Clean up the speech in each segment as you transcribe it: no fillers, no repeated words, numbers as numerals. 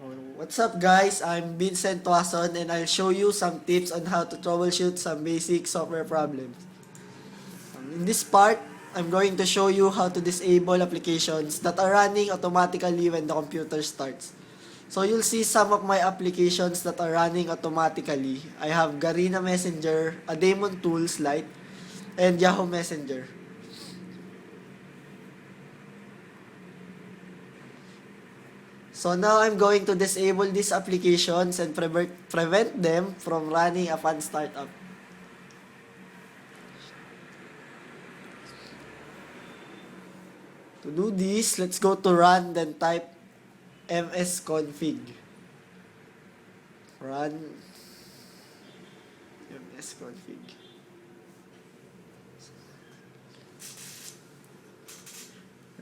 What's up guys, I'm Vincent Tuason and I'll show you some tips on how to troubleshoot some basic software problems. In this part, I'm going to show you how to disable applications that are running automatically when the computer starts. So you'll see some of my applications that are running automatically. I have Garena Messenger, a Daemon Tools Lite, and Yahoo Messenger. So now I'm going to disable these applications and prevent them from running upon startup. To do this, let's go to run, then type msconfig. Run msconfig.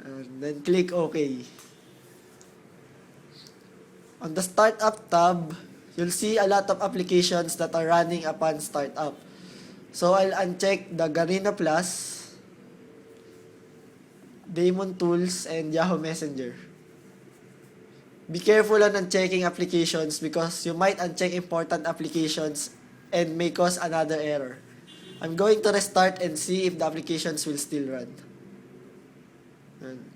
And then click OK. On the startup tab, you'll see a lot of applications that are running upon startup. So I'll uncheck the Garena Plus, Daemon Tools, and Yahoo Messenger. Be careful on unchecking applications because you might uncheck important applications and may cause another error. I'm going to restart and see if the applications will still run. And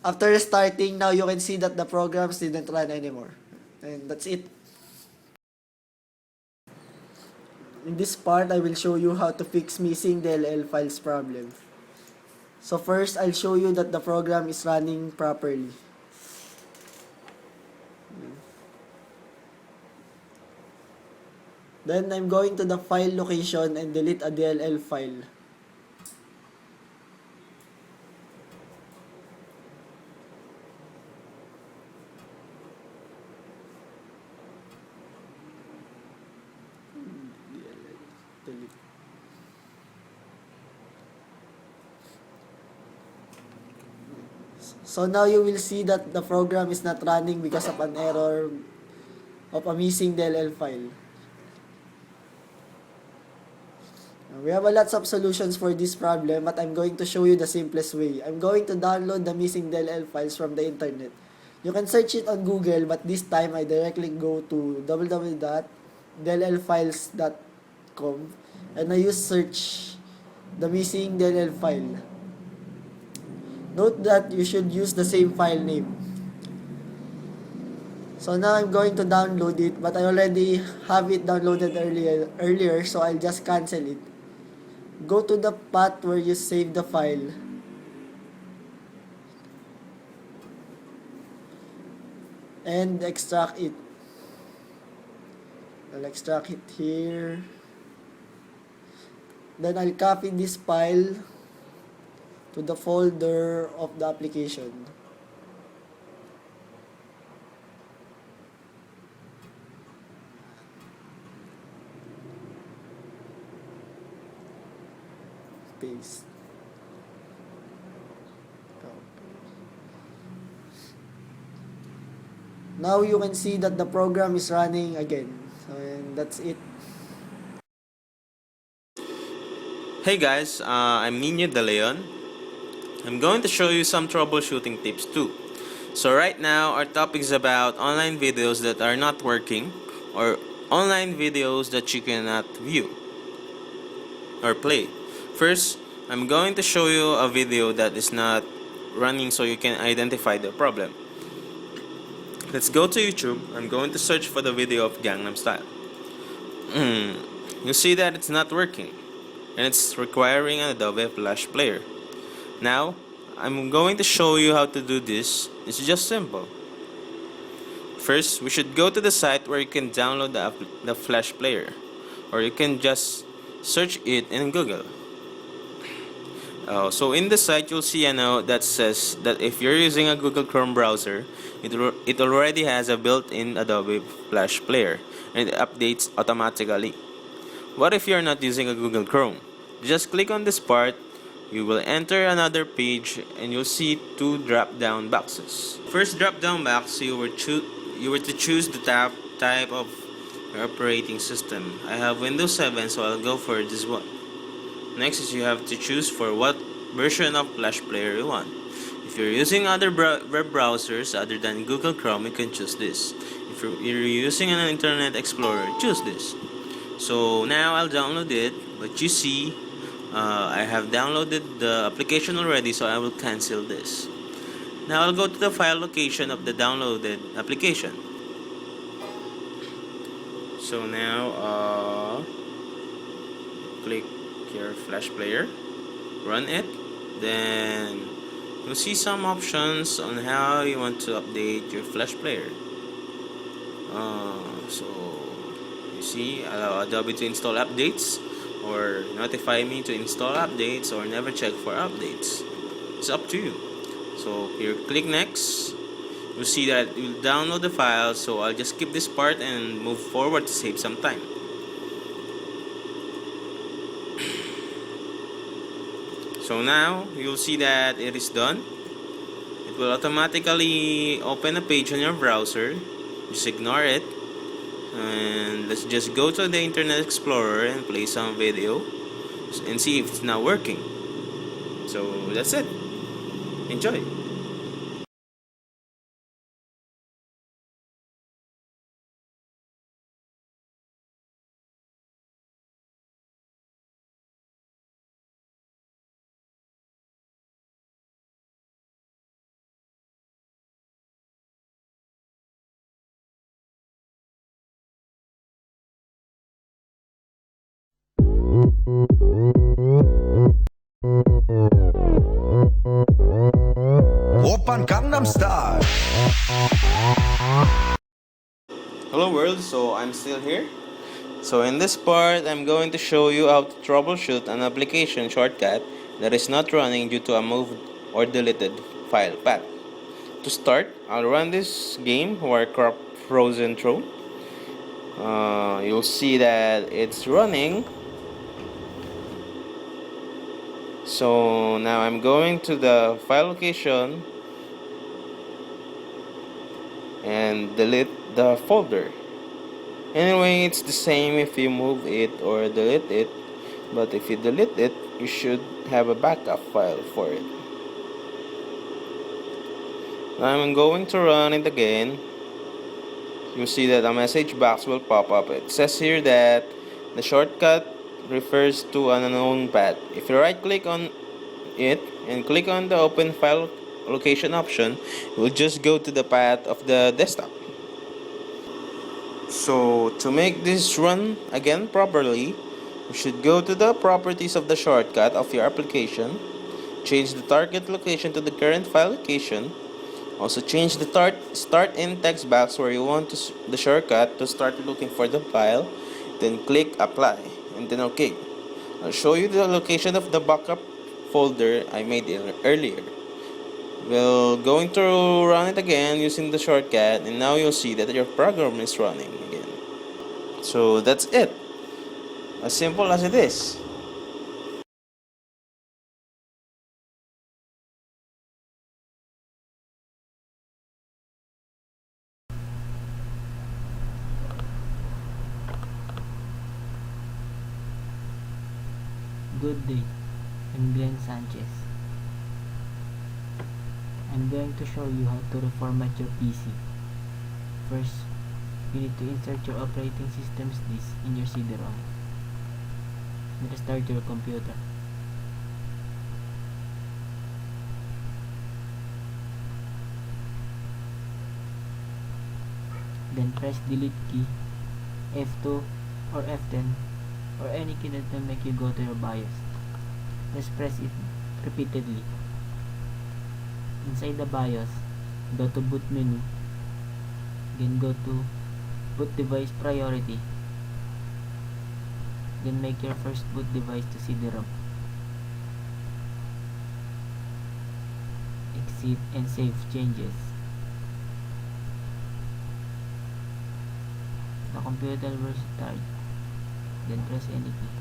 after restarting, now you can see that the programs didn't run anymore. And that's it. In this part, I will show you how to fix missing DLL files problem. So first, I'll show you that the program is running properly. Then I'm going to the file location and delete a DLL file. Delete. So now you will see that the program is not running because of an error of a missing DLL file. We have a lots of solutions for this problem, but I'm going to show you the simplest way. I'm going to download the missing DLL files from the internet. You can search it on Google, but this time I directly go to www.dllfiles.com and I use search the missing DLL file. Note that you should use the same file name. So now I'm going to download it, but I already have it downloaded earlier, so I'll just cancel it. Go to the path where you save the file. And extract it. I'll extract it here. Then I'll copy this file to the folder of the application. Paste. Now you can see that the program is running again. And that's it. Hey guys, I'm Nino De Leon. I'm going to show you some troubleshooting tips too. So right now our topic is about online videos that are not working or online videos that you cannot view or play. First, I'm going to show you a video that is not running so you can identify the problem. Let's go to YouTube. I'm going to search for the video of Gangnam Style. You see that it's not working and it's requiring an Adobe Flash Player. Now, I'm going to show you how to do this. It's just simple. First, we should go to the site where you can download the Flash Player, or you can just search it in Google. So in the site, you'll see a note that says that if you're using a Google Chrome browser, it already has a built-in Adobe Flash Player, and it updates automatically. What if you're not using a Google Chrome? Just click on this part. You will enter another page and you'll see two drop-down boxes. First drop-down box, you were to choose the type of your operating system. I have Windows 7, so I'll go for this one. Next is you have to choose for what version of Flash Player you want. If you're using other web browsers other than Google Chrome, you can choose this. If you're using an Internet Explorer, choose this. So now I'll download it, but you see, I have downloaded the application already, so I will cancel this. Now I'll go to the file location of the downloaded application. So now click your Flash Player, run it, then you'll see some options on how you want to update your Flash Player. So you see, allow Adobe to install updates, or notify me to install updates, or never check for updates. It's up to you. So here, click next. You'll see that you'll download the file, so I'll just skip this part and move forward to save some time. So now you'll see that it is done. It will automatically open a page on your browser. Just ignore it, and let's just go to the Internet Explorer and play some video and see if it's not working. So that's it. Enjoy. Oppan Gangnam Style. Hello world, so I'm still here. So in this part, I'm going to show you how to troubleshoot an application shortcut that is not running due to a moved or deleted file path. To start, I'll run this game, Warcraft Frozen Throne. You'll see that it's running. So now I'm going to the file location and delete the folder. Anyway, it's the same if you move it or delete it, but if you delete it, you should have a backup file for it. Now I'm going to run it again. You'll see that a message box will pop up. It says here that the shortcut refers to an unknown path. If you right click on it and click on the open file location option, it will just go to the path of the desktop. So to make this run again properly, you should go to the properties of the shortcut of your application, change the target location to the current file location, also change the start in text box where you want the shortcut to start looking for the file, then click apply and then OK. I'll show you the location of the backup folder I made earlier. We're going to run it again using the shortcut, and now you'll see that your program is running again. So that's it. As simple as it is. Good day, I'm Glenn Sanchez. I'm going to show you how to reformat your PC. First, you need to insert your operating system's disk in your CD-ROM. Then restart your computer. Then press delete key, F2 or F10, or any key that will make you go to your BIOS. Just press it repeatedly. Inside the BIOS, go to boot menu, then go to boot device priority, then make your first boot device to CD-ROM. Exit and save changes. The computer will start, then press any key.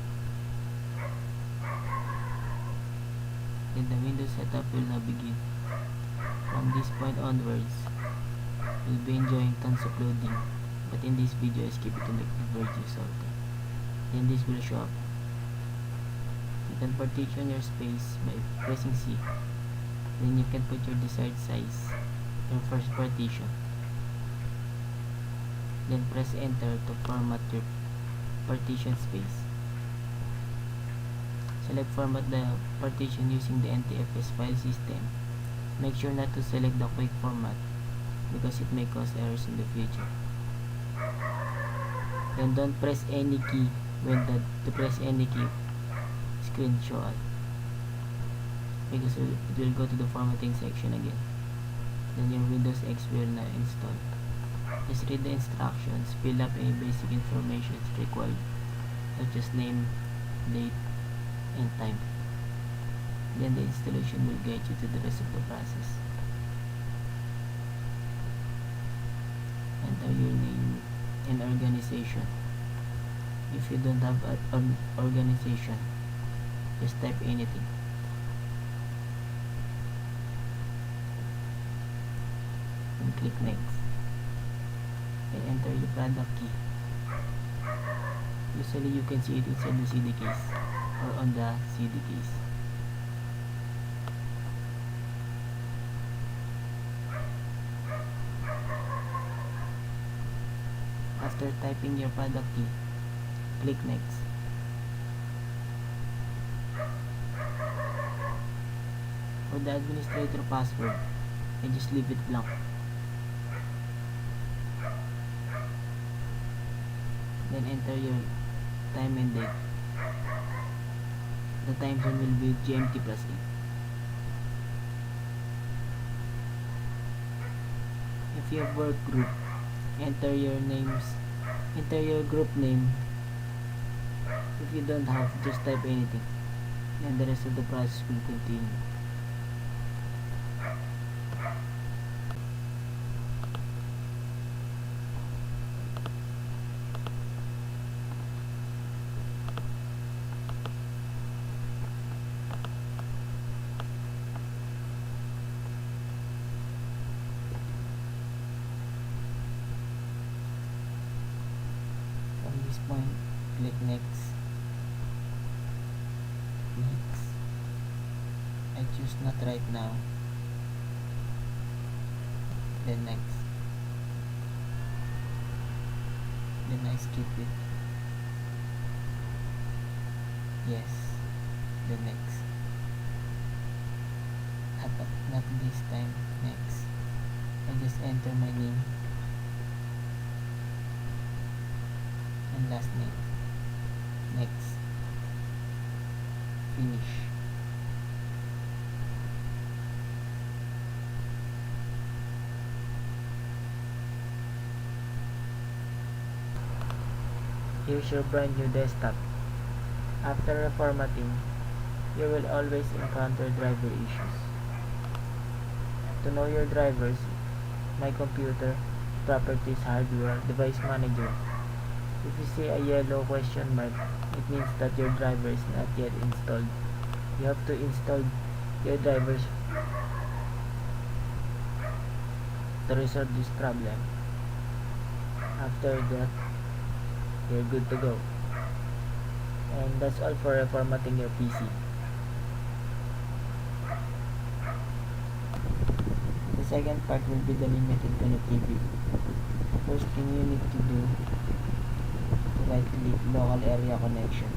Then the Windows setup will now begin. From this point onwards, you'll be enjoying tons of loading, but in this video I skip it to make the very use of it. Then this will show up. You can partition your space by pressing C. Then you can put your desired size, your first partition. Then press enter to format your partition space. Select format the partition using the NTFS file system. Make sure not to select the quick format because it may cause errors in the future. Then don't press any key when to press any key screen show all, because it will go to the formatting section again. Then your Windows X will now install. Just read the instructions, fill up any basic information required such as name, date, and time. Then the installation will guide you to the rest of the process. Enter your name and organization. If you don't have an organization, just type anything. And click next. And enter your product key. Usually you can see it inside the CD case or on the CD case. After typing your product key, click next. For the administrator password, and just leave it blank. Then enter your time and date. The time zone will be GMT plus 8. If you have work group, enter your group name. If you don't have, just type anything, and the rest of the process will continue. From this point, click next. Next. I choose not right now. Then next. Then I skip it. Yes. Then next. Not this time. Next. I just enter my name and last name. Next. Finish. Here's your brand new desktop. After reformatting, you will always encounter driver issues. To know your drivers, My Computer, Properties, Hardware, Device Manager. If you see a yellow question mark, it means that your driver is not yet installed. You have to install your drivers to resolve this problem. After that, you're good to go. And that's all for reformatting your PC. The second part will be the limited connectivity. First thing you need to do, right click local area connection,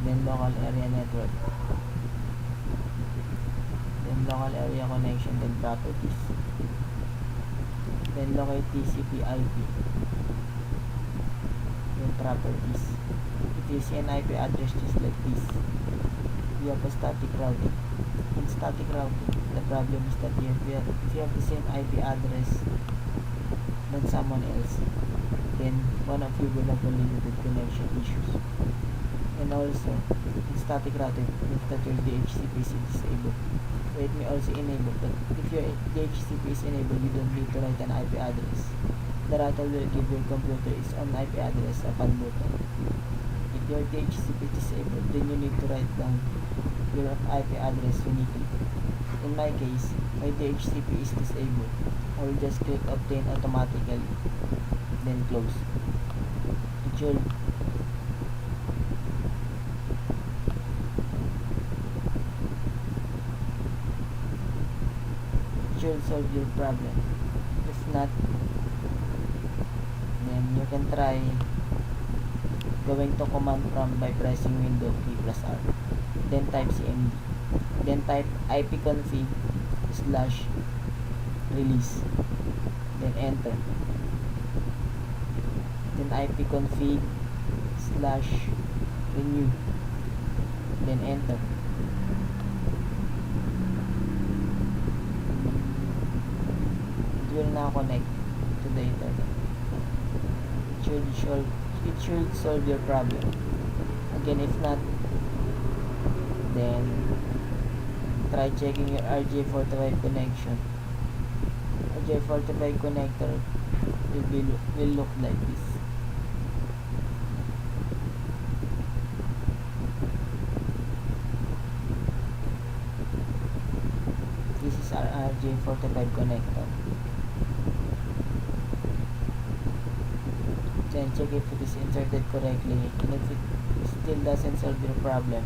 then local area network, then local area connection, then properties, then locate TCP IP, then properties. If you see an IP address just like this, you have a static routing. In static routing, the problem is that if you have the same IP address than someone else, then one of you will have a limited connection issues. And also, in static routing, if that your DHCP is disabled, or it may also enable, but if your DHCP is enabled, you don't need to write an IP address. The router will give your computer its own IP address upon booting. If your DHCP is disabled, then you need to write down your IP address uniquely. In my case, my DHCP is disabled. I will just click obtain automatically, then close. It should should solve your problem. If not, then you can try going to command prompt by pressing window key plus R, then type cmd, then type ipconfig / release, then enter, then ipconfig / renew, then enter. It will now connect to the internet. It should solve your problem. Again, if not, then try checking your RJ45 connection. RJ45 connector will look like this. This is our RJ45 connector. Then check if it is inserted correctly, and if it still doesn't solve your problem,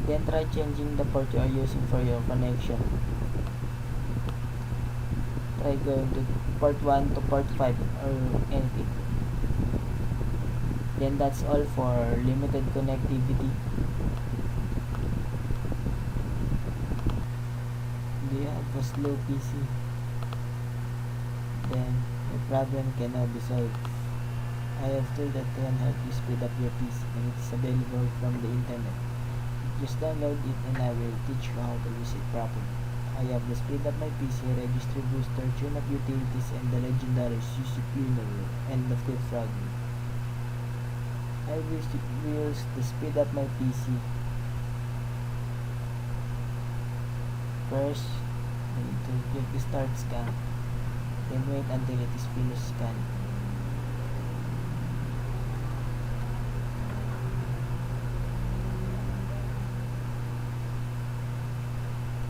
then try changing the port you are using for your connection. Try going to port 1 to port 5 or anything. Then that's all for limited connectivity. Do you have a slow PC? Then your problem cannot be solved. I have told that can help you speed up your PC, and it is available from the internet. Just download it and I will teach you how to use it properly. I have the Speed Up My PC, Registry Booster, Tune Up Utilities, and the legendary Sushi Cleaner and the Quick Frogger. I will use the Speed Up My PC. First, you need to click the Start Scan, then wait until it is finished scanning.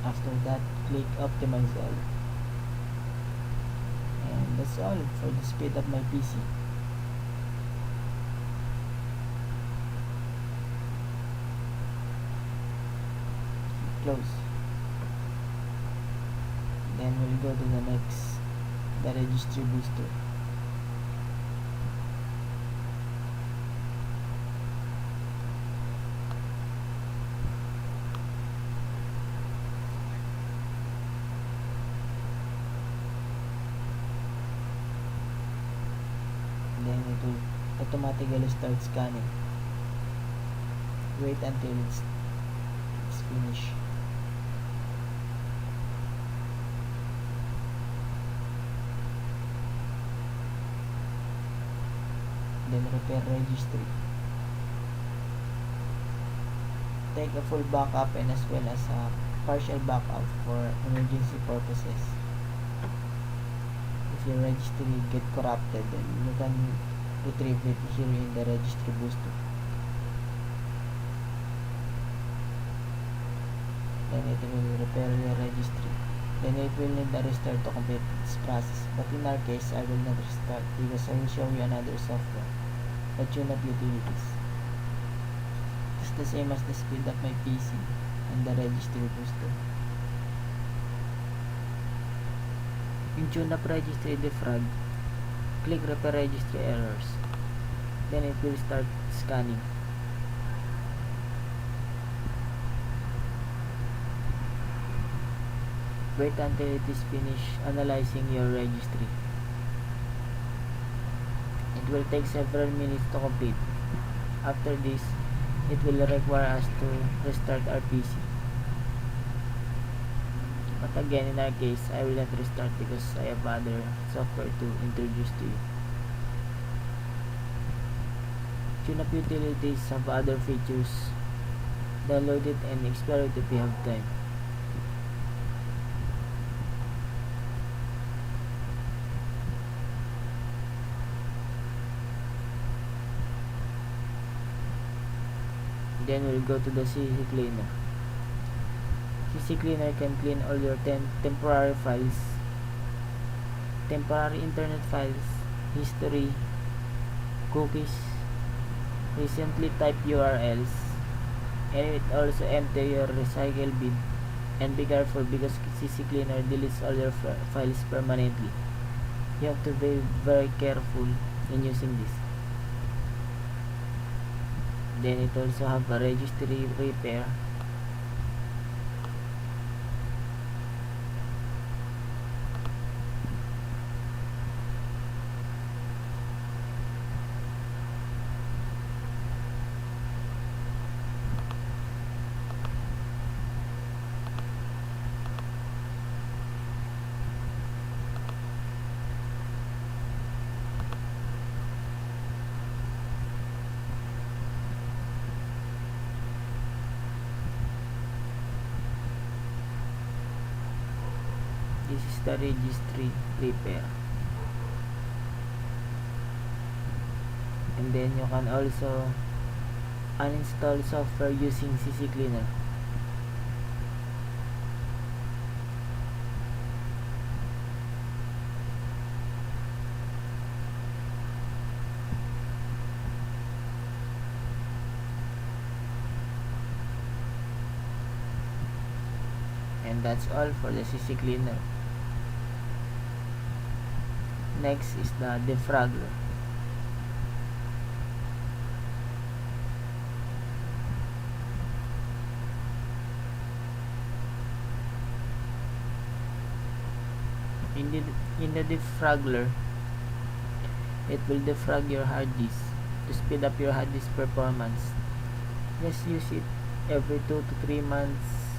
After that, click Optimize All. And that's all for the Speed Up My PC. Close. Then we'll go to the next, the Registry Booster. Then it will automatically start scanning. Wait until it's finished. Then repair registry. Take a full backup and as well as a partial backup for emergency purposes. If your registry get corrupted, then you can retrieve it here in the Registry Booster. Then it will repair your registry. Then it will need a restart to complete this process. But in our case, I will not restart because I will show you another software, the Tune Up Utilities. It's the same as the Speed Up My PC and the Registry Booster. In Tune Up Registry Defrag, click Repair Registry Errors. Then it will start scanning. Wait until it is finished analyzing your registry. It will take several minutes to complete. After this, it will require us to restart our PC. But again, in our case, I will not restart because I have other software to introduce to you. Tune Up Utilities have other features. Download it and explore it if you have time. Then we'll go to the CC Cleaner. CC Cleaner can clean all your temporary files, temporary internet files, history, cookies, recently typed URLs, and it also empty your recycle bin And be careful because CC Cleaner deletes all your files permanently. You have to be very careful in using this. Then it also have a registry repair. This is the registry repair. And then you can also uninstall software using CC Cleaner. And that's all for the CC Cleaner. Next is the defragger. In the defragger, it will defrag your hard disk to speed up your hard disk performance. Just use it every 2 to 3 months.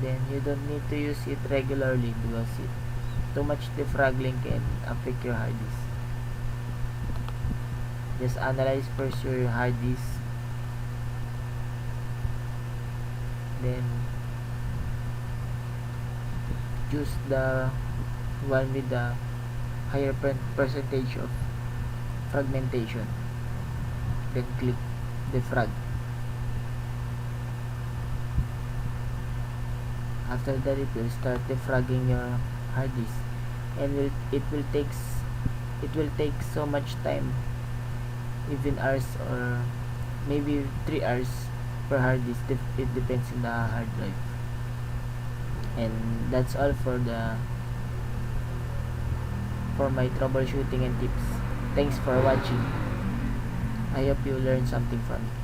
Then you don't need to use it regularly because too much defragging can affect your hard disk. Just analyze first your hard disk, then choose the one with the higher percentage of fragmentation, then click defrag. After that, it will start defragging your hard disk, and it will take so much time, even hours or maybe 3 hours per hard disk. It depends on the hard drive. And that's all for my troubleshooting and tips. Thanks for watching. I hope you learned something from it.